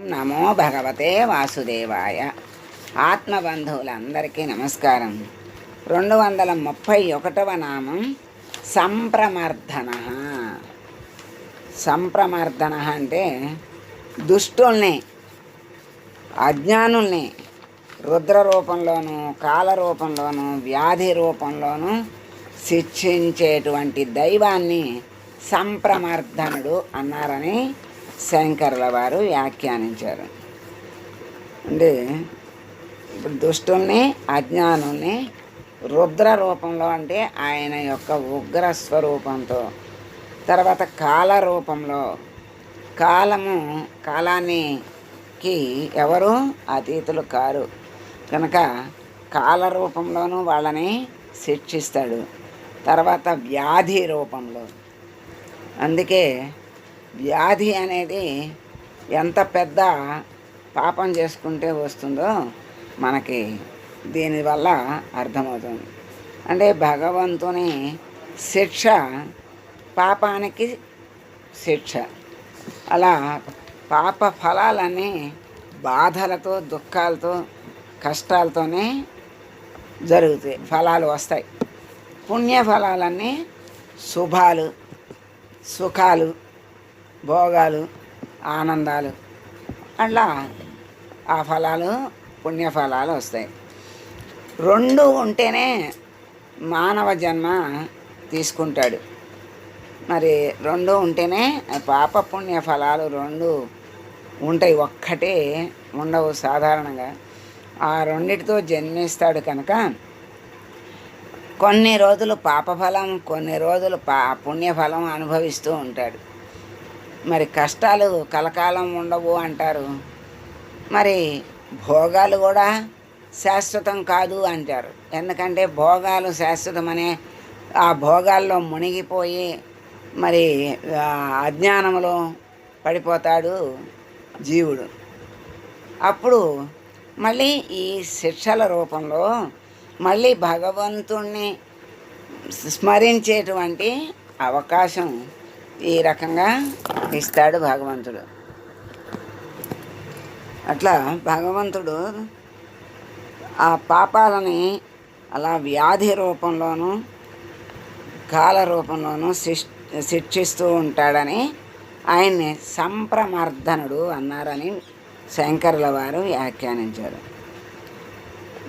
ఓం నమో భగవతే వాసుదేవాయ. ఆత్మబంధువులందరికీ నమస్కారం. 231వ నామం సంప్రమర్దన. సంప్రమర్దన అంటే దుష్టుల్ని, అజ్ఞానుల్ని రుద్ర రూపంలోనూ, కాల రూపంలోనూ, వ్యాధి రూపంలోనూ శిక్షించేటువంటి దైవాన్ని సంప్రమర్దనుడు అన్నారని శంకరుల వారు వ్యాఖ్యానించారు. అంటే ఇప్పుడు దుష్టుల్ని, అజ్ఞానుల్ని రుద్ర రూపంలో అంటే ఆయన యొక్క ఉగ్ర స్వరూపంతో, తర్వాత కాల రూపంలో, కాలానికి ఎవరు అతీతులు కారు కనుక కాల రూపంలోనూ వాళ్ళని శిక్షిస్తాడు. తర్వాత వ్యాధి రూపంలో, అందుకే వ్యాధి అనేది ఎంత పెద్ద పాపం చేసుకుంటే వస్తుందో మనకి దీనివల్ల అర్థమవుతుంది. అంటే భగవంతుని శిక్ష పాపానికి శిక్ష. అలా పాప ఫలాలన్నీ బాధలతో, దుఃఖాలతో, కష్టాలతోనే జరుగుతాయి, ఫలాలు వస్తాయి. పుణ్యఫలాలన్నీ శుభాలు, సుఖాలు, భోగాలు, ఆనందాలు, అట్లా ఆ ఫలాలు, పుణ్యఫలాలు వస్తాయి. రెండు ఉంటేనే మానవ జన్మ తీసుకుంటాడు. మరి రెండు ఉంటేనే పాప పుణ్య ఫలాలు రెండు ఉంటాయి, ఒక్కటే ఉండవు సాధారణంగా. ఆ రెండిటితో జన్మిస్తాడు కనుక కొన్ని రోజులు పాపఫలం, కొన్ని రోజులు పుణ్యఫలం అనుభవిస్తూ ఉంటాడు. మరి కష్టాలు కలకాలం ఉండవు అంటారు. మరి భోగాలు కూడా శాశ్వతం కాదు అంటారు. ఎందుకంటే భోగాలు శాశ్వతమనే ఆ భోగాల్లో మునిగిపోయి మరి అజ్ఞానంలో పడిపోతాడు జీవుడు. అప్పుడు మళ్ళీ ఈ శిక్షల రూపంలో మళ్ళీ భగవంతుణ్ణి స్మరించేటువంటి అవకాశం ఈ రకంగా ఇస్తాడు భగవంతుడు. అట్లా భగవంతుడు ఆ పాపాలని అలా వ్యాధి రూపంలోనూ, కాల రూపంలోనూ శిక్షిస్తూ ఉంటాడని ఆయన్ని సంప్రమర్దనుడు అన్నారని శంకరుల వారు వ్యాఖ్యానించారు.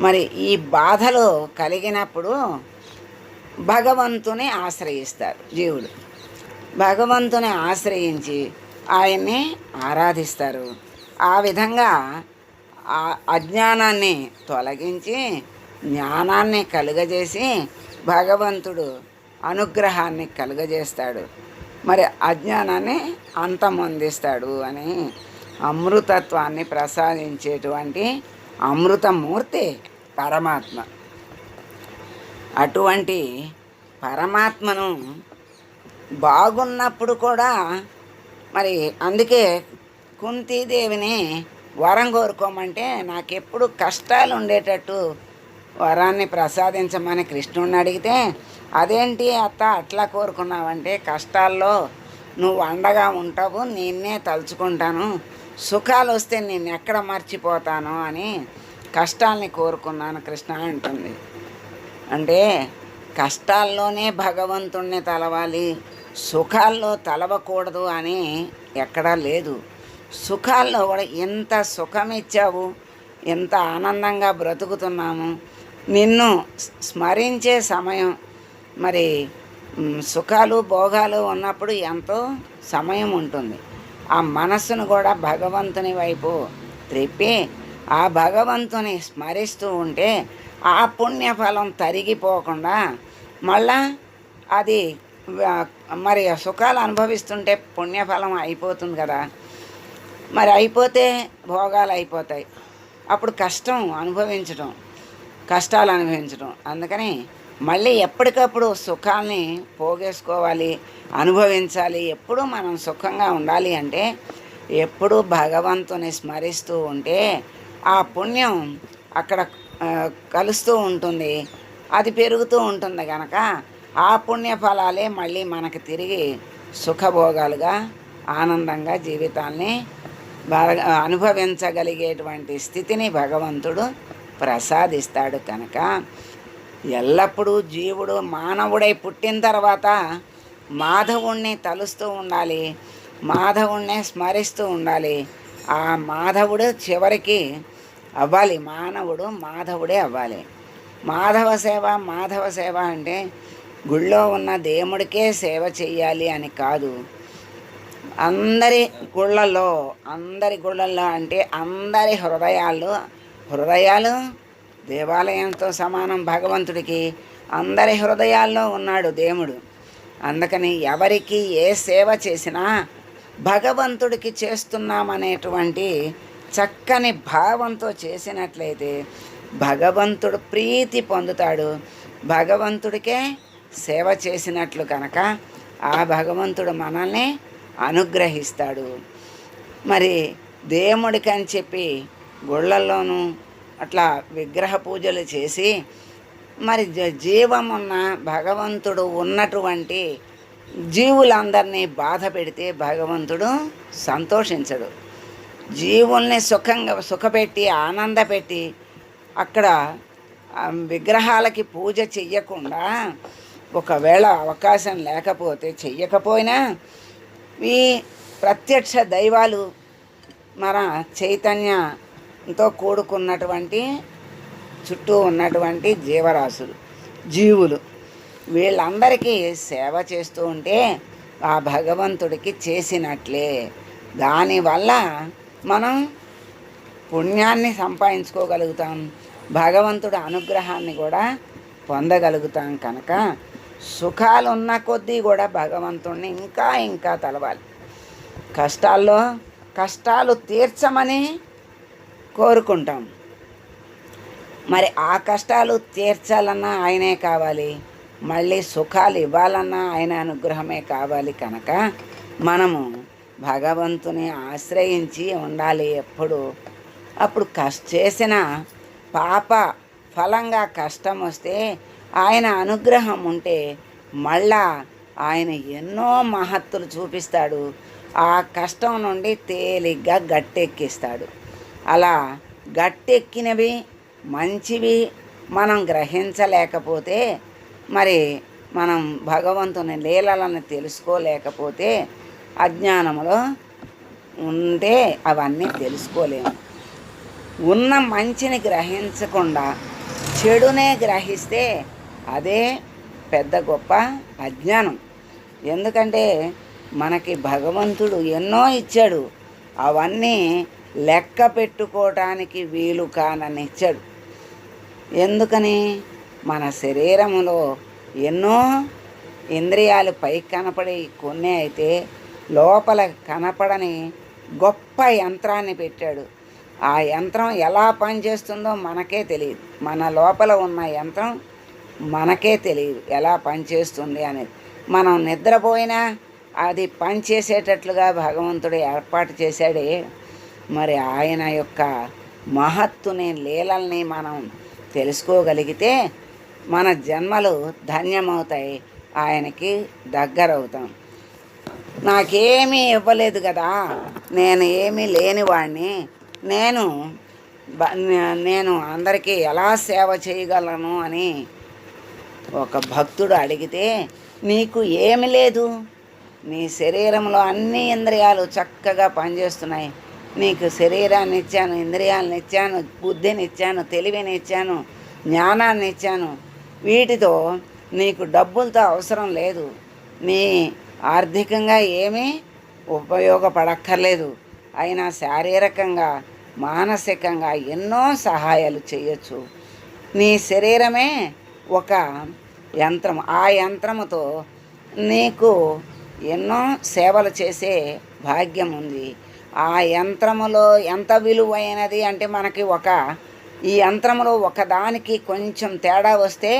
మరి ఈ బాధలు కలిగినప్పుడు భగవంతుని ఆశ్రయిస్తారు జీవుడు. భగవంతుని ఆశ్రయించి ఆయన్ని ఆరాధిస్తారు. ఆ విధంగా ఆ అజ్ఞానాన్ని తొలగించి జ్ఞానాన్ని కలుగజేసి భగవంతుడు అనుగ్రహాన్ని కలుగజేస్తాడు. మరి అజ్ఞానాన్ని అంతమొందిస్తాడు అని అమృతత్వాన్ని ప్రసాదించేటువంటి అమృతమూర్తి పరమాత్మ. అటువంటి పరమాత్మను బాగున్నప్పుడు కూడా మరి అందుకే కుంతీదేవిని వరం కోరుకోమంటే నాకెప్పుడు కష్టాలు ఉండేటట్టు వరాన్ని ప్రసాదించమని కృష్ణుడిని అడిగితే, అదేంటి అత్త అట్లా కోరుకున్నావంటే, కష్టాల్లో నువ్వు అండగా ఉంటావు, నిన్నే తలుచుకుంటాను, సుఖాలు వస్తే నేను ఎక్కడ మర్చిపోతాను అని కష్టాల్ని కోరుకున్నాను కృష్ణ అంటుంది. అంటే కష్టాల్లోనే భగవంతుణ్ణి తలవాలి, సుఖాల్లో తలవకూడదు అని ఎక్కడా లేదు. సుఖాల్లో కూడా ఎంత సుఖం ఇచ్చావు, ఎంత ఆనందంగా బ్రతుకుతున్నాము, నిన్ను స్మరించే సమయం మరి సుఖాలు భోగాలు ఉన్నప్పుడు ఎంతో సమయం ఉంటుంది. ఆ మనస్సును కూడా భగవంతుని వైపు త్రిప్పి ఆ భగవంతుని స్మరిస్తూ ఉంటే ఆ పుణ్యఫలం తరిగిపోకుండా మళ్ళా అది మరి సుఖాలు అనుభవిస్తుంటే పుణ్యఫలం అయిపోతుంది కదా. మరి అయిపోతే భోగాలు అయిపోతాయి, అప్పుడు కష్టాలు అనుభవించడం. అందుకని మళ్ళీ ఎప్పటికప్పుడు సుఖాల్ని పోగేసుకోవాలి, అనుభవించాలి. ఎప్పుడూ మనం సుఖంగా ఉండాలి అంటే ఎప్పుడూ భగవంతుని స్మరిస్తూ ఉంటే ఆ పుణ్యం అక్కడ కలుస్తూ ఉంటుంది, అది పెరుగుతూ ఉంటుంది కనుక ఆ పుణ్యఫలాలే మళ్ళీ మనకు తిరిగి సుఖభోగాలుగా ఆనందంగా జీవితాల్ని బాగా అనుభవించగలిగేటువంటి స్థితిని భగవంతుడు ప్రసాదిస్తాడు. కనుక ఎల్లప్పుడూ జీవుడు మానవుడై పుట్టిన తర్వాత మాధవుణ్ణి తలుస్తూ ఉండాలి, మాధవుణ్ణి స్మరిస్తూ ఉండాలి. ఆ మాధవుడు చివరికి అవ్వాలి, మానవుడు మాధవుడే అవ్వాలి. మాధవ సేవ అంటే గుళ్ళో ఉన్న దేవుడికే సేవ చెయ్యాలి అని కాదు. అందరి గుళ్ళల్లో అంటే అందరి హృదయాలు దేవాలయంతో సమానం. భగవంతుడికి అందరి హృదయాల్లో ఉన్నాడు దేవుడు. అందుకని ఎవరికి ఏ సేవ చేసినా భగవంతుడికి చేస్తున్నామనేటువంటి చక్కని భావంతో చేసినట్లయితే భగవంతుడు ప్రీతి పొందుతాడు. భగవంతుడికే సేవ చేసినట్లు కనుక ఆ భగవంతుడు మనల్ని అనుగ్రహిస్తాడు. మరి దేవుడికి అని చెప్పి గుళ్ళల్లోనూ అట్లా విగ్రహ పూజలు చేసి మరి జీవమున్న భగవంతుడు ఉన్నటువంటి జీవులందరినీ బాధ పెడితే భగవంతుడు సంతోషించడు. జీవుల్ని సుఖపెట్టి ఆనందపెట్టి అక్కడ విగ్రహాలకి పూజ చెయ్యకుండా ఒకవేళ అవకాశం లేకపోతే చెయ్యకపోయినా ఈ ప్రత్యక్ష దైవాలు మన చైతన్యంతో కూడుకున్నటువంటి చుట్టూ ఉన్నటువంటి జీవులు వీళ్ళందరికీ సేవ చేస్తూ ఉంటే ఆ భగవంతుడికి చేసినట్లే. దానివల్ల మనం పుణ్యాన్ని సంపాదించుకోగలుగుతాం, భగవంతుడి అనుగ్రహాన్ని కూడా పొందగలుగుతాం. కనుక సుఖాలు ఉన్న కొద్దీ కూడా భగవంతుడిని ఇంకా ఇంకా తలవాలి. కష్టాలు తీర్చమని కోరుకుంటాం. మరి ఆ కష్టాలు తీర్చాలన్నా ఆయనే కావాలి, మళ్ళీ సుఖాలు ఇవ్వాలన్నా ఆయన అనుగ్రహమే కావాలి. కనుక మనము భగవంతుని ఆశ్రయించి ఉండాలి ఎప్పుడు. అప్పుడు చేసిన పాప ఫలంగా కష్టం వస్తే ఆయన అనుగ్రహం ఉంటే మళ్ళా ఆయన ఎన్నో మహత్తులు చూపిస్తాడు. ఆ కష్టం నుండి తేలిగ్గా గట్టెక్కిస్తాడు. అలా గట్టెక్కినవి మంచివి మనం గ్రహించలేకపోతే, మరి మనం భగవంతుని లీలలను తెలుసుకోలేకపోతే, అజ్ఞానంలో ఉంటే అవన్నీ తెలుసుకోలేము. ఉన్న మంచిని గ్రహించకుండా చెడునే గ్రహిస్తే అదే పెద్ద గొప్ప అజ్ఞానం. ఎందుకంటే మనకి భగవంతుడు ఎన్నో ఇచ్చాడు, అవన్నీ లెక్క పెట్టుకోవటానికి వీలు కానని ఇచ్చాడు. ఎందుకని మన శరీరంలో ఎన్నో ఇంద్రియాలు పైకి కనపడి కొన్ని అయితే లోపల కనపడని గొప్ప యంత్రాన్ని పెట్టాడు. ఆ యంత్రం ఎలా పనిచేస్తుందో మనకే తెలియదు. మన లోపల ఉన్న యంత్రం మనకే తెలియదు ఎలా పనిచేస్తుంది అనేది. మనం నిద్రపోయినా అది పనిచేసేటట్లుగా భగవంతుడు ఏర్పాటు చేశాడే. మరి ఆయన యొక్క మహత్తుని లీలల్ని మనం తెలుసుకోగలిగితే మన జన్మలు ధన్యమవుతాయి, ఆయనకి దగ్గరవుతాం. నాకేమీ ఇవ్వలేదు కదా, నేను ఏమీ లేనివాడిని, నేను అందరికీ ఎలా సేవ చేయగలను అని ఒక భక్తుడు అడిగితే, నీకు ఏమి లేదు, నీ శరీరంలో అన్ని ఇంద్రియాలు చక్కగా పనిచేస్తున్నాయి. నీకు శరీరాన్ని ఇచ్చాను, ఇంద్రియాలను ఇచ్చాను, బుద్ధిని ఇచ్చాను, తెలివిని ఇచ్చాను, జ్ఞానాన్ని ఇచ్చాను. వీటితో నీకు డబ్బులతో అవసరం లేదు, నీ ఆర్థికంగా ఏమీ ఉపయోగపడక్కర్లేదు. అయినా శారీరకంగా మానసికంగా ఎన్నో సహాయాలు చేయొచ్చు. నీ శరీరమే ఒక యంత్రం, ఆ యంత్రముతో నీకు ఎన్నో సేవలు చేసే భాగ్యం ఉంది. ఆ యంత్రములో ఎంత విలువైనది అంటే మనకి ఈ యంత్రములో ఒకదానికి కొంచెం తేడా వస్తే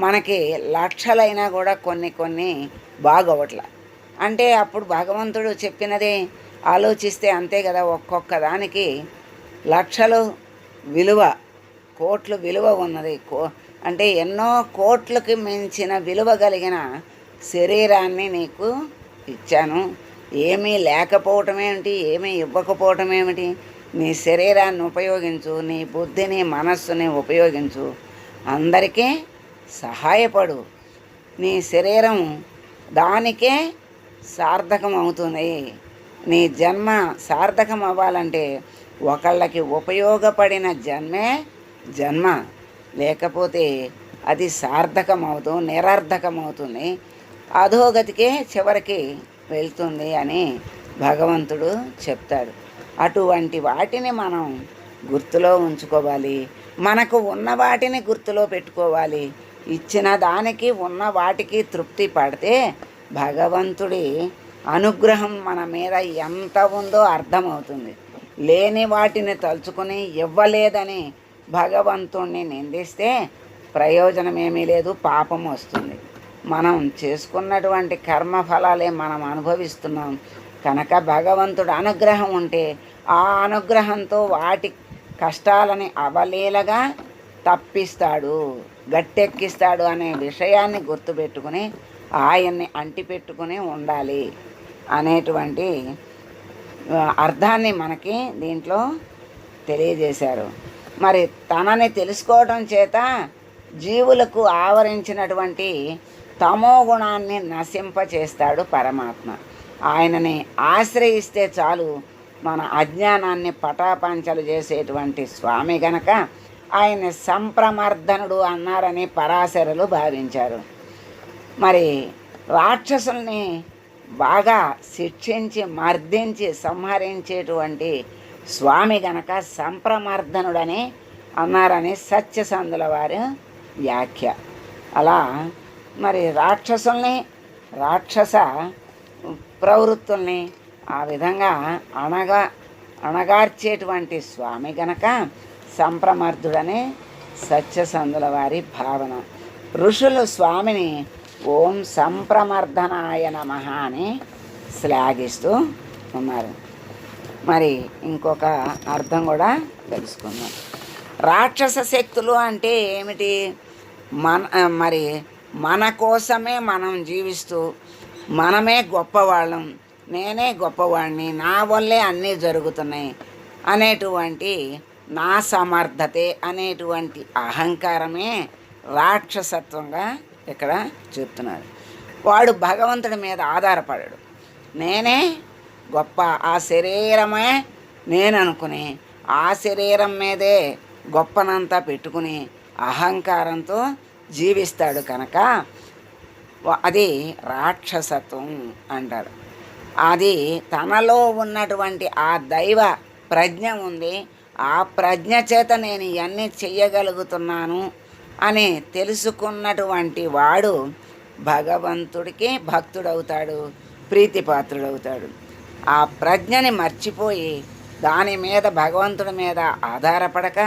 మనకి లక్షలైనా కూడా కొన్ని బాగోవట్ల. అంటే అప్పుడు భగవంతుడు చెప్పినది ఆలోచిస్తే అంతే కదా, ఒక్కొక్క దానికి లక్షలు విలువ, కోట్లు విలువ ఉన్నది. అంటే ఎన్నో కోట్లకి మించిన విలువ కలిగిన శరీరాన్ని నీకు ఇచ్చాను. ఏమీ లేకపోవటం ఏమిటి, ఏమీ ఇవ్వకపోవటం ఏమిటి? నీ శరీరాన్ని ఉపయోగించు, నీ బుద్ధిని మనస్సుని ఉపయోగించు, అందరికీ సహాయపడు. నీ శరీరం దానికే సార్థకం అవుతుంది. నీ జన్మ సార్థకం అవ్వాలంటే ఒకళ్ళకి ఉపయోగపడిన జన్మే జన్మ, లేకపోతే అది సార్థకం అవుతూ నిరర్ధకం అవుతుంది, అధోగతికే చివరికి వెళ్తుంది అని భగవంతుడు చెప్తాడు. అటువంటి వాటిని మనం గుర్తులో ఉంచుకోవాలి. మనకు ఉన్న వాటిని గుర్తులో పెట్టుకోవాలి. ఇచ్చిన దానికి ఉన్న వాటికి తృప్తి పడితే భగవంతుడి అనుగ్రహం మన మీద ఎంత ఉందో అర్థమవుతుంది. లేని వాటిని తలుచుకుని ఇవ్వలేదని భగవంతుణ్ణి నిందిస్తే ప్రయోజనం ఏమీ లేదు, పాపం వస్తుంది. మనం చేసుకున్నటువంటి కర్మఫలాలే మనం అనుభవిస్తున్నాం కనుక భగవంతుడు అనుగ్రహం ఉంటే ఆ అనుగ్రహంతో వాటి కష్టాలని అవలీలగా తప్పిస్తాడు, గట్టెక్కిస్తాడు అనే విషయాన్ని గుర్తుపెట్టుకుని ఆయన్ని అంటిపెట్టుకుని ఉండాలి అనేటువంటి అర్థాన్ని మనకి దీంట్లో తెలియజేశారు. మరి తనని తెలుసుకోవడం చేత జీవులకు ఆవరించినటువంటి తమో గుణాన్ని నశింపచేస్తాడు పరమాత్మ. ఆయనని ఆశ్రయిస్తే చాలు మన అజ్ఞానాన్ని పటాపంచలు చేసేటువంటి స్వామి గనక ఆయన్ని సంప్రమర్ధనుడు అన్నారని పరాశరులు భావించారు. మరి రాక్షసుల్ని బాగా శిక్షించి మర్దించి సంహరించేటువంటి స్వామి గనక సంప్రమర్ధనుడని అన్నారని సత్యసంధుల వారి వ్యాఖ్య. అలా మరి రాక్షసుల్ని రాక్షస ప్రవృత్తుల్ని ఆ విధంగా అణగార్చేటువంటి స్వామి గనక సంప్రమర్ధుడని సత్యసంధుల వారి భావన. ఋషులు స్వామిని ఓం సంప్రమర్ధనాయ నమః అని శ్లాఘిస్తూ ఉన్నారు. మరి ఇంకొక అర్థం కూడా తెలుసుకుందాం. రాక్షస శక్తులు అంటే ఏమిటి? మరి మన కోసమే మనం జీవిస్తూ మనమే గొప్పవాళ్ళం, నేనే గొప్పవాడిని, నా వల్లే అన్నీ జరుగుతున్నాయి అనేటువంటి నా సమర్థతే అనేటువంటి అహంకారమే రాక్షసత్వంగా ఇక్కడ చెప్తున్నారు. వాడు భగవంతుడి మీద ఆధారపడాడు. నేనే గొప్ప, ఆ శరీరమే నేను అనుకుని ఆ శరీరం మీదే గొప్పనంతా పెట్టుకుని అహంకారంతో జీవిస్తాడు కనుక అది రాక్షసత్వం అంటారు. అది తనలో ఉన్నటువంటి ఆ దైవ ప్రజ్ఞ ఉంది, ఆ ప్రజ్ఞ చేత నేను ఇవన్నీ చెయ్యగలుగుతున్నాను అని తెలుసుకున్నటువంటి వాడు భగవంతుడికి భక్తుడవుతాడు, ప్రీతిపాత్రుడవుతాడు. ఆ ప్రజ్ఞని మర్చిపోయి దాని మీద భగవంతుడి మీద ఆధారపడక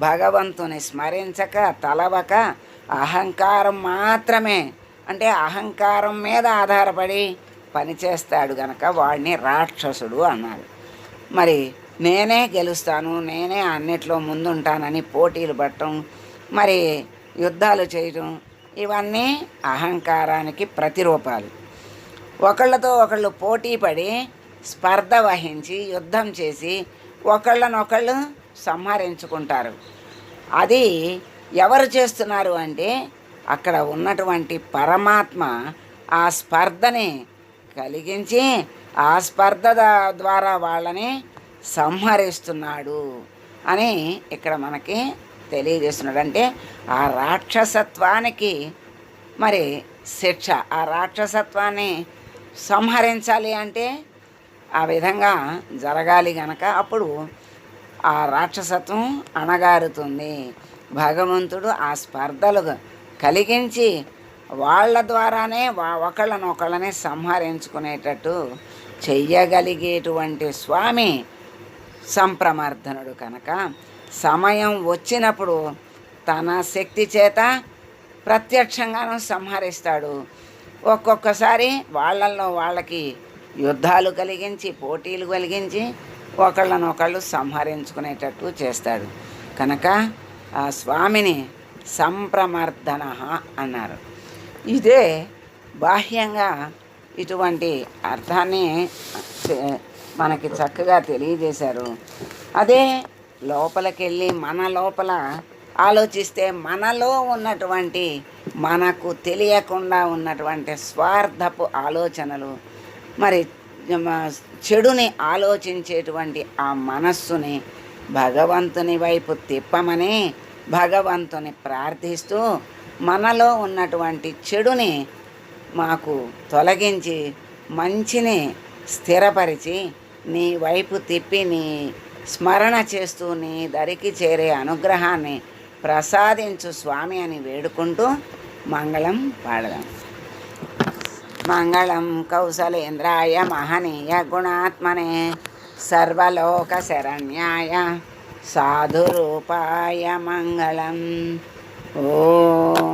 భగవంతుని స్మరించక తలవక అహంకారం మాత్రమే, అంటే అహంకారం మీద ఆధారపడి పనిచేస్తాడు గనక వాడిని రాక్షసుడు అన్నారు. మరి నేనే గెలుస్తాను, నేనే అన్నిట్లో ముందుంటానని పోటీలు పట్టడం, మరి యుద్ధాలు చేయటం, ఇవన్నీ అహంకారానికి ప్రతిరూపాలు. ఒకళ్ళతో ఒకళ్ళు పోటీ పడి స్పర్ధ వహించి యుద్ధం చేసి ఒకళ్ళనొకళ్ళు సంహరించుకుంటారు. అది ఎవరు చేస్తున్నారు అంటే అక్కడ ఉన్నటువంటి పరమాత్మ ఆ స్పర్ధని కలిగించి ఆ స్పర్ధ ద్వారా వాళ్ళని సంహరిస్తున్నాడు అని ఇక్కడ మనకి తెలియజేస్తున్నాడు. అంటే ఆ రాక్షసత్వానికి మరి శిక్ష, ఆ రాక్షసత్వాన్ని సంహరించాలి అంటే ఆ విధంగా జరగాలి గనక అప్పుడు ఆ రాక్షసత్వం అణగారుతుంది. భగవంతుడు ఆ స్పర్ధలు కలిగించి వాళ్ళ ద్వారానే ఒకళ్ళనొకళ్ళని సంహరించుకునేటట్టు చెయ్యగలిగేటువంటి స్వామి సంప్రమర్ధనుడు కనుక సమయం వచ్చినప్పుడు తన శక్తి చేత ప్రత్యక్షంగాను సంహరిస్తాడు. ఒక్కొక్కసారి వాళ్ళల్లో వాళ్ళకి యుద్ధాలు కలిగించి పోటీలు కలిగించి ఒకళ్ళనొకళ్ళు సంహరించుకునేటట్టు చేస్తాడు కనుక ఆ స్వామిని సంప్రమర్ధన అన్నారు. ఇదే బాహ్యంగా ఇటువంటి అర్థాన్ని మనకి చక్కగా తెలియజేశారు. అదే లోపలికెళ్ళి మన లోపల ఆలోచిస్తే మనలో ఉన్నటువంటి, మనకు తెలియకుండా ఉన్నటువంటి స్వార్థపు ఆలోచనలు, మరి చెడుని ఆలోచించేటువంటి ఆ మనస్సుని భగవంతుని వైపు తిప్పమని భగవంతుని ప్రార్థిస్తూ మనలో ఉన్నటువంటి చెడుని మాకు తొలగించి మంచిని స్థిరపరిచి నీ వైపు తిప్పి నీ స్మరణ చేస్తూ నీ దరికి చేరే అనుగ్రహాన్ని ప్రసాదించు స్వామి అని వేడుకుంటూ మంగళం పాడదాం. మంగళం కౌసలేంద్రాయ మహనీయ గుణాత్మనే సర్వలోక శరణ్యాయ సాధురూపాయ మంగళం. ఓం